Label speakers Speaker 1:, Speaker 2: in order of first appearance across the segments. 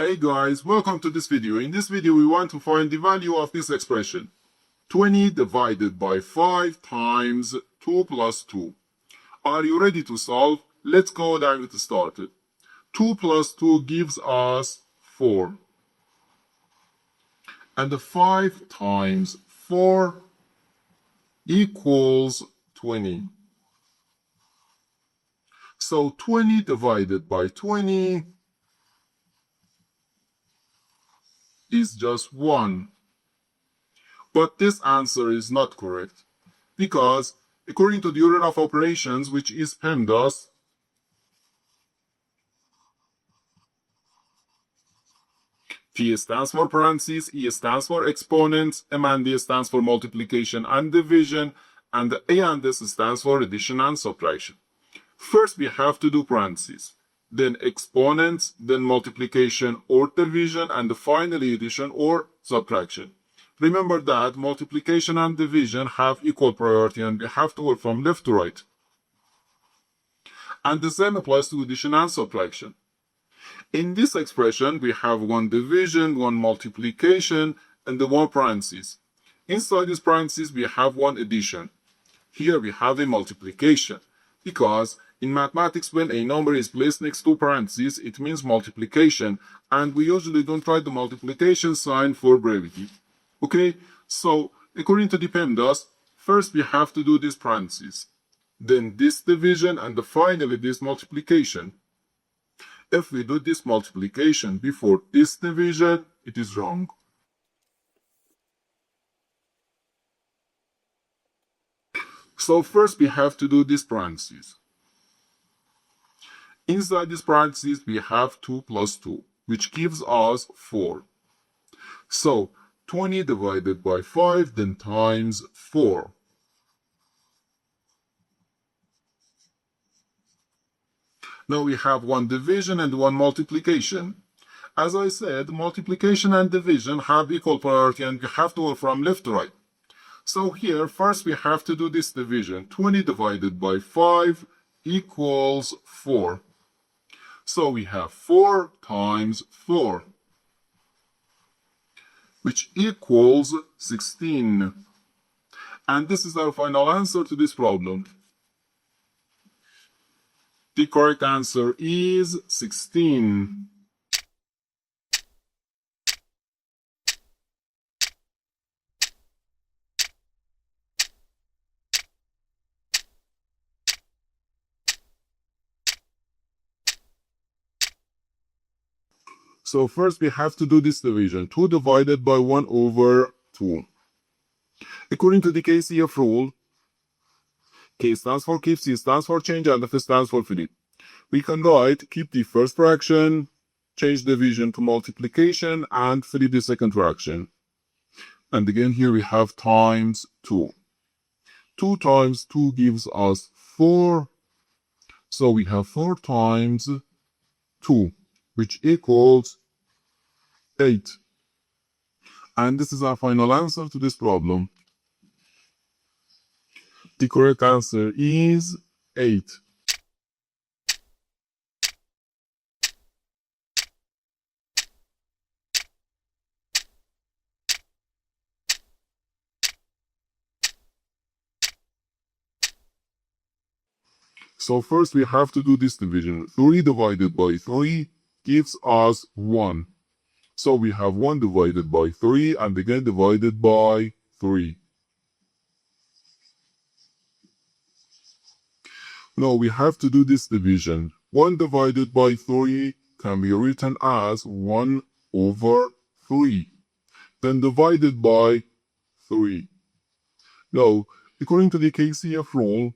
Speaker 1: Hey guys, welcome to this video. In this video we want to find the value of this expression. 20 divided by 5 times 2 plus 2. Are you ready to solve? Let's go and get started. 2 plus 2 gives us 4. And the 5 times 4 equals 20. So 20 divided by 20 is just 1. But this answer is not correct, because according to the order of operations, which is PEMDAS, P stands for parentheses, E stands for exponents, M and D stands for multiplication and division, and A and S stands for addition and subtraction. First we have to do parentheses, then exponents, then multiplication or division, and finally addition or subtraction. Remember that multiplication and division have equal priority and we have to work from left to right. And the same applies to addition and subtraction. In this expression, we have one division, one multiplication, and the one parentheses. Inside this parentheses, we have one addition. Here we have a multiplication, because in mathematics, when a number is placed next to parentheses, it means multiplication, and we usually don't write the multiplication sign for brevity. Okay, so according to the PEMDAS, first we have to do this parentheses, then this division, and finally this multiplication. If we do this multiplication before this division, it is wrong. So first we have to do this parentheses. Inside this parentheses, we have 2 plus 2, which gives us 4. So 20 divided by 5, then times 4. Now we have one division and one multiplication. As I said, multiplication and division have equal priority and we have to go from left to right. So here, first we have to do this division. 20 divided by 5 equals 4. So we have 4 times 4, which equals 16. And this is our final answer to this problem. The correct answer is 16. So first we have to do this division. 2 divided by 1 over 2. According to the KCF rule, K stands for keep, C stands for change, and F stands for flip. We can write keep the first fraction, change division to multiplication, and flip the second fraction. And again here we have times 2. 2 times 2 gives us 4. So we have 4 times 2, which equals 8. And this is our final answer to this problem. The correct answer is 8. So first we have to do this division. 3 divided by 3 gives us 1. So we have 1 divided by 3 and again divided by 3. Now we have to do this division. 1 divided by 3 can be written as 1 over 3. Then divided by 3. Now, according to the KCF rule,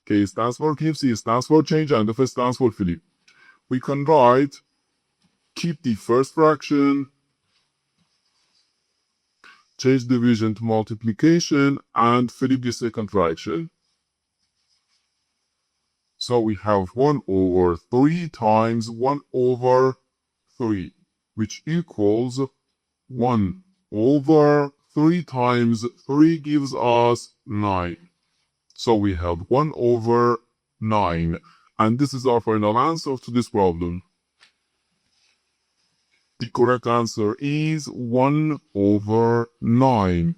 Speaker 1: K stands for keep, C stands for change, and F stands for flip. We can write keep the first fraction, change division to multiplication, and flip the second fraction. So we have 1 over 3 times 1 over 3, which equals 1 over 3 times 3 gives us 9. So we have 1 over 9. And this is our final answer to this problem. The correct answer is 1 over 9.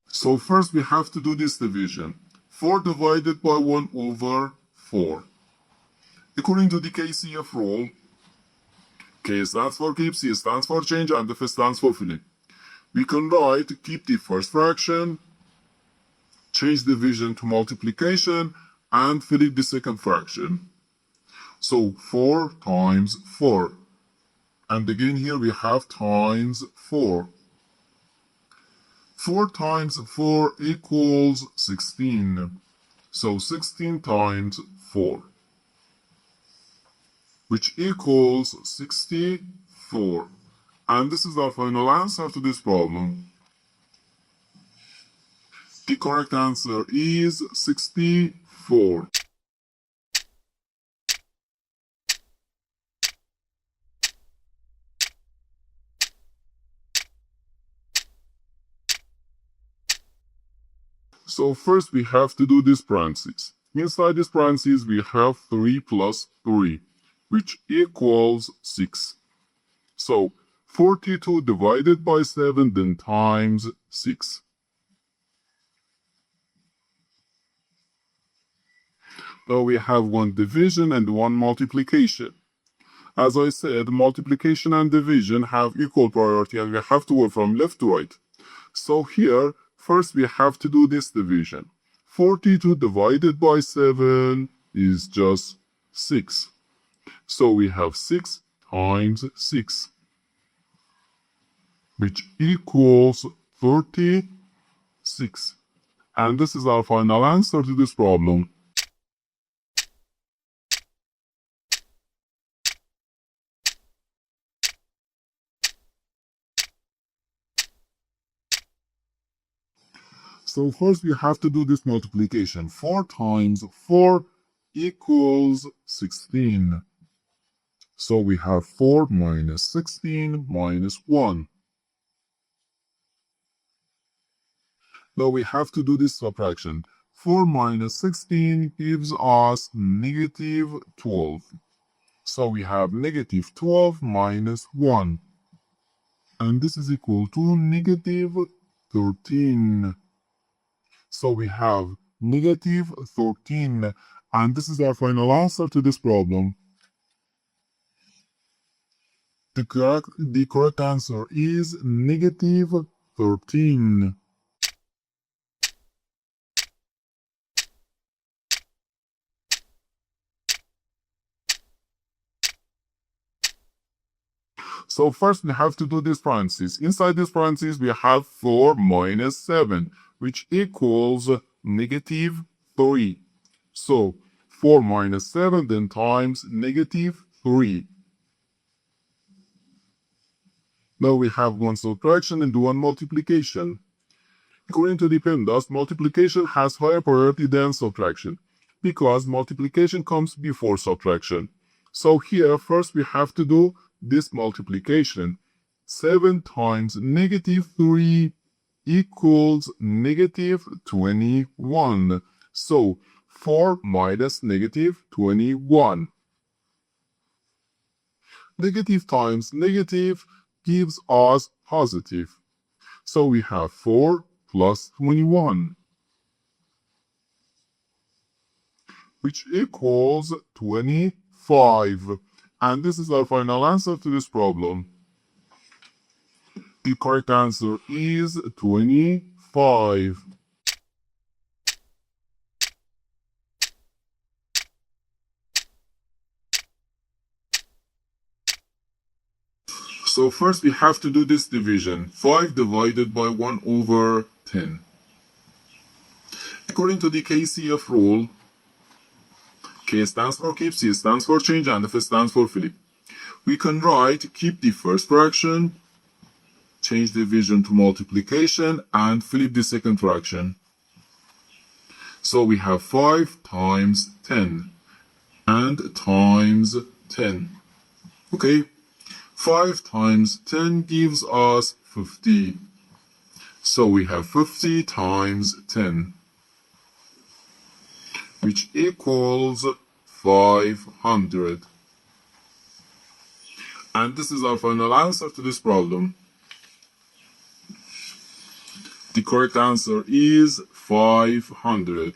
Speaker 1: So first we have to do this division. 4 divided by 1 over 4. According to the KCF rule, K stands for keep, C stands for change, and F stands for flip. We can write keep the first fraction, change division to multiplication, and flip the second fraction. So 4 times 4. And again here we have times 4. 4 times 4 equals 16. So 16 times 4, which equals 64. And this is our final answer to this problem. The correct answer is 64. So first we have to do this parentheses. Inside this parentheses we have 3 plus 3, which equals 6. So 42 divided by 7 then times 6. Now we have one division and one multiplication. As I said, multiplication and division have equal priority and we have to work from left to right. So here, first we have to do this division. 42 divided by 7 is just 6. So we have 6 times 6, which equals 36. And this is our final answer to this problem. So first we have to do this multiplication. 4 times 4 equals 16. So we have 4 minus 16 minus 1. Now we have to do this subtraction. 4 minus 16 gives us negative 12. So we have negative 12 minus 1. And this is equal to negative 13. So we have negative 13. And this is our final answer to this problem. The correct answer is negative 13. So first we have to do this parentheses. Inside this parentheses we have 4 minus 7, which equals negative 3. So 4 minus 7 then times negative 3. Now we have one subtraction and one multiplication. According to the PEMDAS, multiplication has higher priority than subtraction because multiplication comes before subtraction. So here first we have to do this multiplication. 7 times negative 3 equals negative 21. So 4 minus negative 21. Negative times negative gives us positive. So we have 4 plus 21, which equals 25. And this is our final answer to this problem. The correct answer is 25. So first we have to do this division. 5 divided by 1 over 10. According to the KCF rule, K stands for keep, C stands for change, and F stands for flip. We can write keep the first fraction, change division to multiplication, and flip the second fraction. So we have 5 times 10 and times 10. Okay, 5 times 10 gives us 50. So we have 50 times 10, which equals 500. And this is our final answer to this problem. The correct answer is 500.